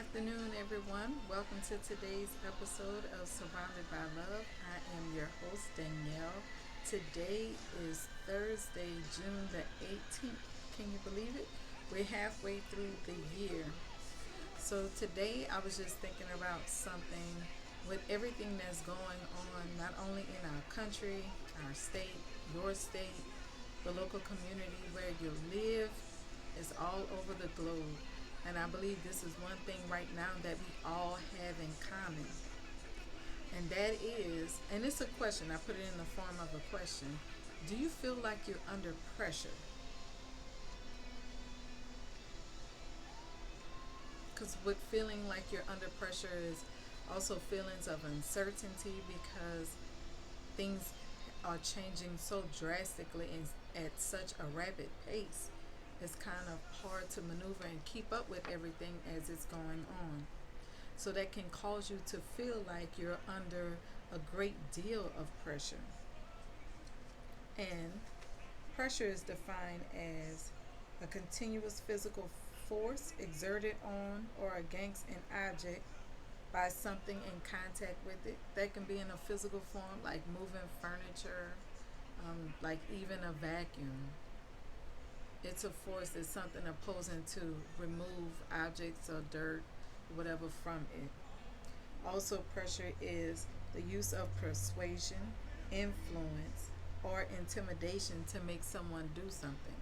afternoon, everyone. Welcome to today's episode of Surrounded by Love. I am your host, Danielle. Today is Thursday, June the 18th. Can you believe it? We're halfway through the year. So, today I was just thinking about something with everything that's going on, not only in our country, our state, your state, the local community where you live, is all over the globe. And I believe this is one thing right now that we all have in common. And that is, and it's a question, I put it in the form of a question. Do you feel like you're under pressure? Because with feeling like you're under pressure is also feelings of uncertainty because things are changing so drastically and at such a rapid pace. It's kind of hard to maneuver and keep up with everything as it's going on. So that can cause you to feel like you're under a great deal of pressure. And pressure is defined as a continuous physical force exerted on or against an object by something in contact with it. That can be in a physical form, like moving furniture, like even a vacuum. It's a force, it's something opposing to remove objects or dirt, whatever from it. Also, pressure is the use of persuasion, influence, or intimidation to make someone do something.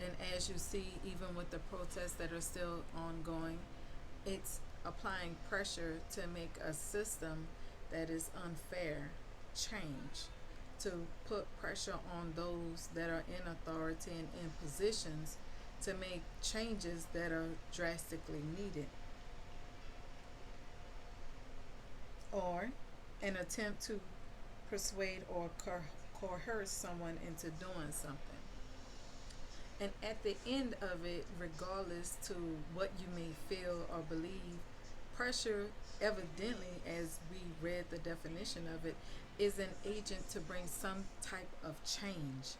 And as you see, even with the protests that are still ongoing, it's applying pressure to make a system that is unfair change, to put pressure on those that are in authority and in positions to make changes that are drastically needed, or an attempt to persuade or coerce someone into doing something. And at the end of it, regardless to what you may feel or believe, pressure, evidently, as we read the definition of it, is an agent to bring some type of change.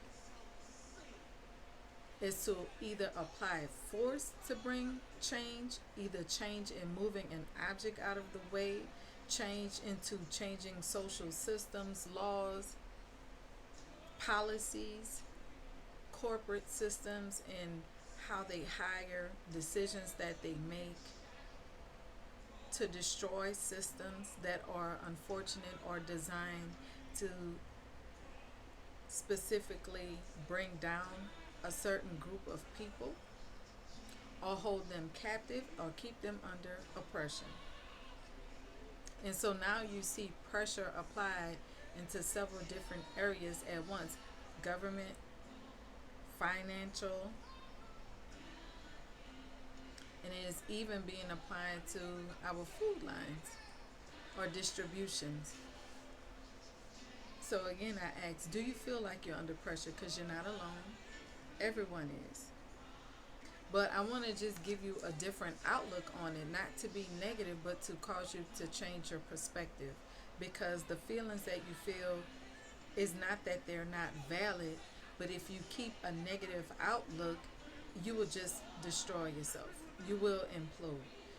Is to either apply force to bring change, either change in moving an object out of the way, change into changing social systems, laws, policies, corporate systems, and how they hire, decisions that they make, to destroy systems that are unfortunate or designed to specifically bring down a certain group of people or hold them captive or keep them under oppression. And so now you see pressure applied into several different areas at once: government, financial, and it is even being applied to our food lines or distributions. So again, I ask, do you feel like you're under pressure? Because you're not alone. Everyone is. But I want to just give you a different outlook on it, not to be negative, but to cause you to change your perspective. Because the feelings that you feel is not that they're not valid, but if you keep a negative outlook, you will just destroy yourself. You will implode.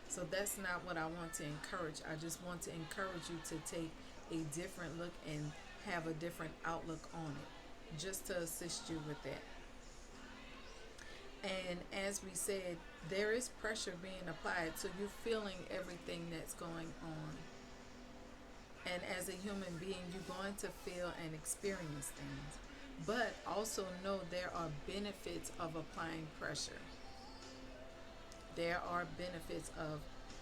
So that's not what I want to encourage. I just want to encourage you to take a different look and have a different outlook on it, just to assist you with that. And as we said, there is pressure being applied, so you're feeling everything that's going on. And as a human being, you're going to feel and experience things. But also know there are benefits of applying pressure. There are benefits of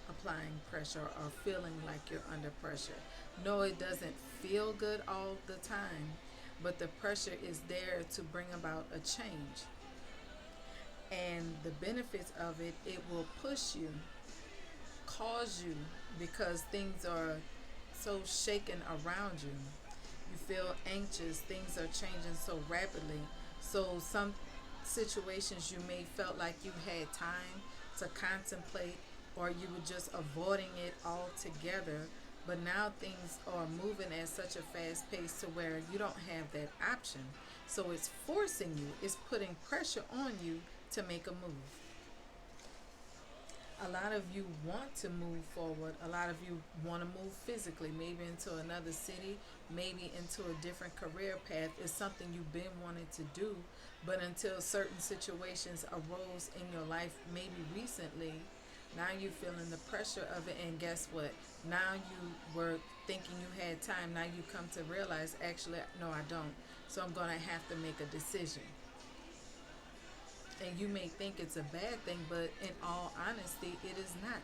applying pressure or feeling like you're under pressure. No, it doesn't feel good all the time, but the pressure is there to bring about a change. And the benefits of it, it will push you, cause you, because things are so shaken around you. You feel anxious, things are changing so rapidly. So some situations you may felt like you had time to contemplate, or you were just avoiding it altogether. But now things are moving at such a fast pace to where you don't have that option. So it's forcing you, it's putting pressure on you to make a move. A lot of you want to move forward. A lot of you want to move physically, maybe into another city, maybe into a different career path. It's something you've been wanting to do, but until certain situations arose in your life, maybe recently, now you're feeling the pressure of it. And guess what? Now you were thinking you had time. Now you come to realize, actually, no, I don't. So I'm going to have to make a decision. And you may think it's a bad thing, but in all honesty, it is not.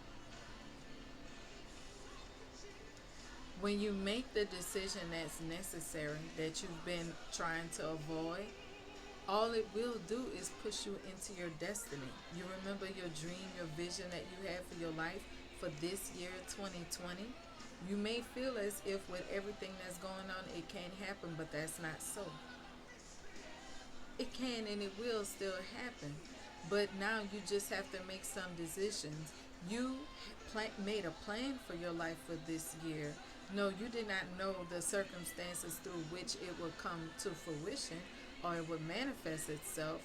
When you make the decision that's necessary, that you've been trying to avoid, all it will do is push you into your destiny. You remember your dream, your vision that you had for your life for this year, 2020. You may feel as if with everything that's going on, it can't happen, but that's not so. It can and it will still happen. But now you just have to make some decisions. You made a plan for your life for this year. No, you did not know the circumstances through which it would come to fruition or it would manifest itself.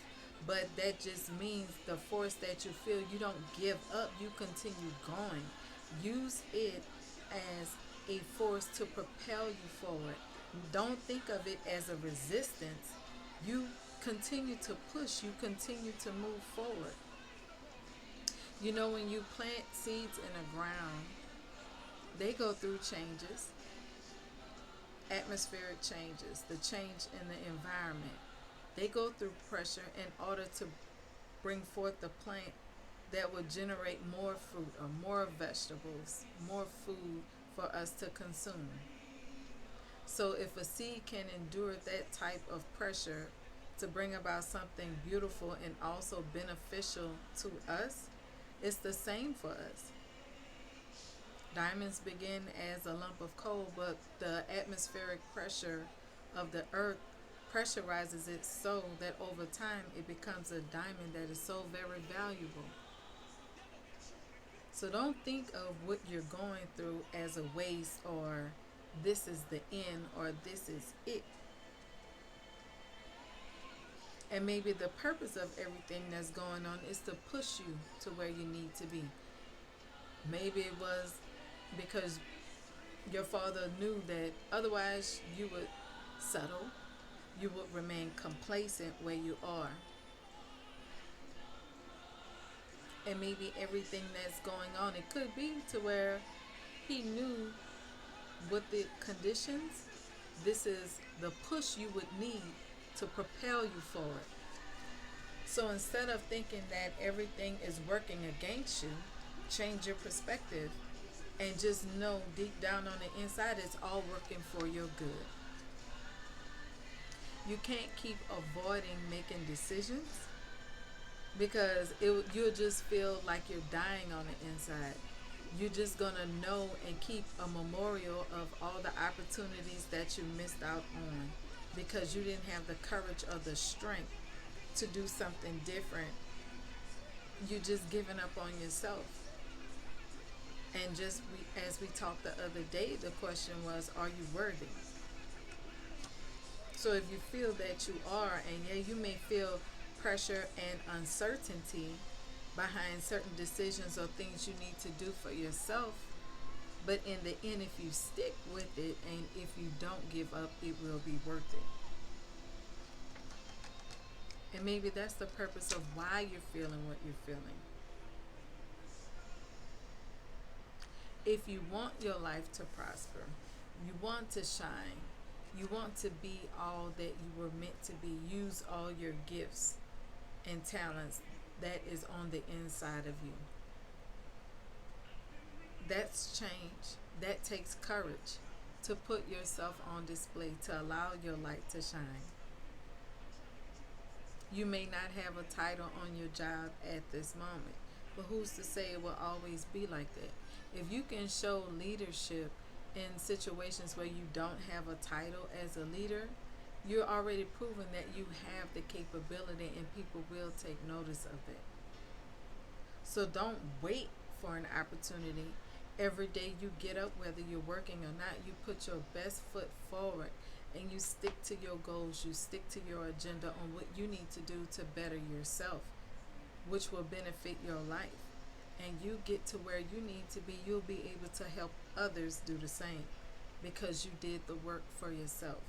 But that just means the force that you feel, you don't give up, you continue going. Use it as a force to propel you forward. Don't think of it as a resistance. You continue to push, you continue to move forward. You know, when you plant seeds in the ground, they go through changes, atmospheric changes, the change in the environment. They go through pressure in order to bring forth the plant that will generate more fruit or more vegetables, more food for us to consume. So if a seed can endure that type of pressure to bring about something beautiful and also beneficial to us, it's the same for us. Diamonds begin as a lump of coal, but the atmospheric pressure of the earth pressurizes it so that over time it becomes a diamond that is so very valuable. So don't think of what you're going through as a waste or this is the end or this is it. And maybe the purpose of everything that's going on is to push you to where you need to be. Maybe it was because your father knew that otherwise you would settle, you would remain complacent where you are. And maybe everything that's going on, it could be to where he knew with the conditions, this is the push you would need to propel you forward. So instead of thinking that everything is working against you, change your perspective and just know deep down on the inside it's all working for your good. You can't keep avoiding making decisions because you'll just feel like you're dying on the inside. You're just gonna know and keep a memorial of all the opportunities that you missed out on because you didn't have the courage or the strength to do something different. You just giving up on yourself. And as we talked the other day, the question was, are you worthy? So if you feel that you are, and yeah, you may feel pressure and uncertainty behind certain decisions or things you need to do for yourself, but in the end, if you stick with it and if you don't give up, it will be worth it. And maybe that's the purpose of why you're feeling what you're feeling. If you want your life to prosper, you want to shine, you want to be all that you were meant to be, use all your gifts and talents that is on the inside of you. That's change. That takes courage to put yourself on display, to allow your light to shine. You may not have a title on your job at this moment, but who's to say it will always be like that? If you can show leadership in situations where you don't have a title as a leader, you're already proven that you have the capability and people will take notice of it. So don't wait for an opportunity. Every day you get up, whether you're working or not, you put your best foot forward and you stick to your goals, you stick to your agenda on what you need to do to better yourself, which will benefit your life. and you get to where you need to be, you'll be able to help others do the same because you did the work for yourself.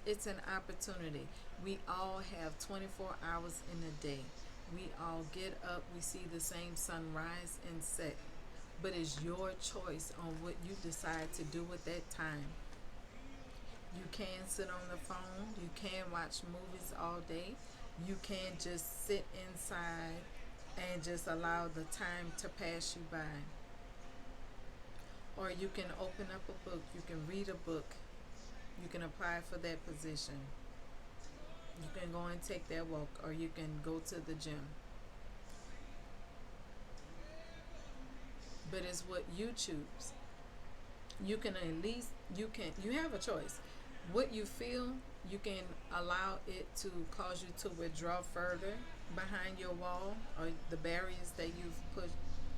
It's an opportunity. We all have 24 hours in a day. We all get up, we see the same sunrise and set. But it's your choice on what you decide to do with that time. You can sit on the phone, you can watch movies all day, you can just sit inside and just allow the time to pass you by. Or you can open up a book, you can read a book, you can apply for that position, you can go and take that walk, or you can go to the gym. But it's what you choose. You can at least, you have a choice. What you feel, you can allow it to cause you to withdraw further behind your wall or the barriers that you've put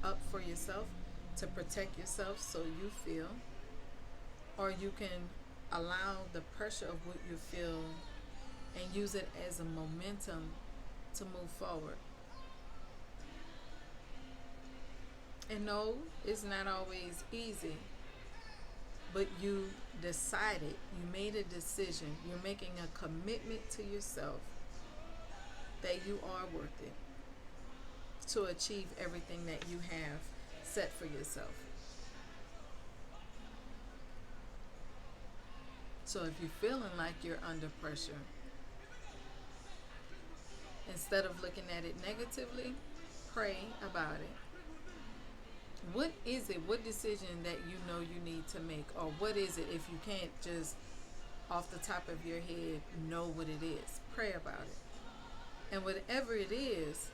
up for yourself to protect yourself so you feel. Or you can allow the pressure of what you feel and use it as a momentum to move forward. And no, it's not always easy, but you decided, you made a decision, you're making a commitment to yourself that you are worth it to achieve everything that you have set for yourself. So if you're feeling like you're under pressure, instead of looking at it negatively, pray about it. What is it? What decision that you know you need to make? Or what is it if you can't just off the top of your head know what it is? Pray about it. And whatever it is,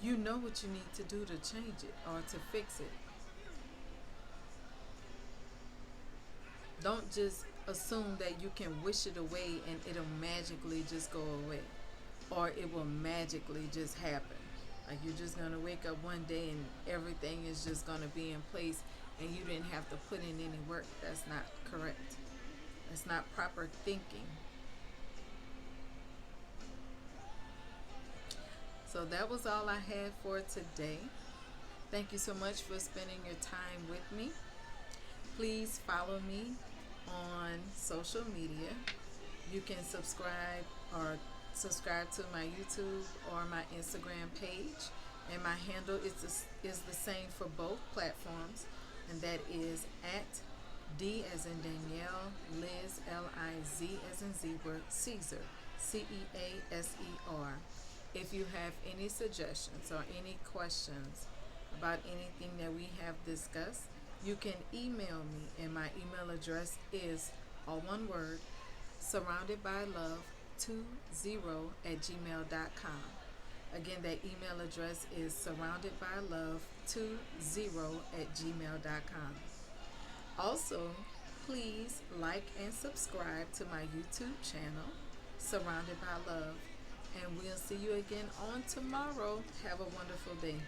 you know what you need to do to change it or to fix it. Don't just assume that you can wish it away and it'll magically just go away. Or it will magically just happen. Like you're just going to wake up one day and everything is just going to be in place and you didn't have to put in any work. That's not correct. That's not proper thinking. So that was all I had for today. Thank you so much for spending your time with me. Please follow me on social media. You can subscribe to my YouTube or my Instagram page, and my handle is the same for both platforms, and that is at D as in Danielle, Liz, Liz as in zebra, Caesar, Ceaser. If you have any suggestions or any questions about anything that we have discussed, you can email me, and my email address is all one word, surroundedbylove20@gmail.com. Again, that email address is surroundedbylove20@gmail.com. Also, please like and subscribe to my YouTube channel, Surrounded by Love. And we'll see you again on tomorrow. Have a wonderful day.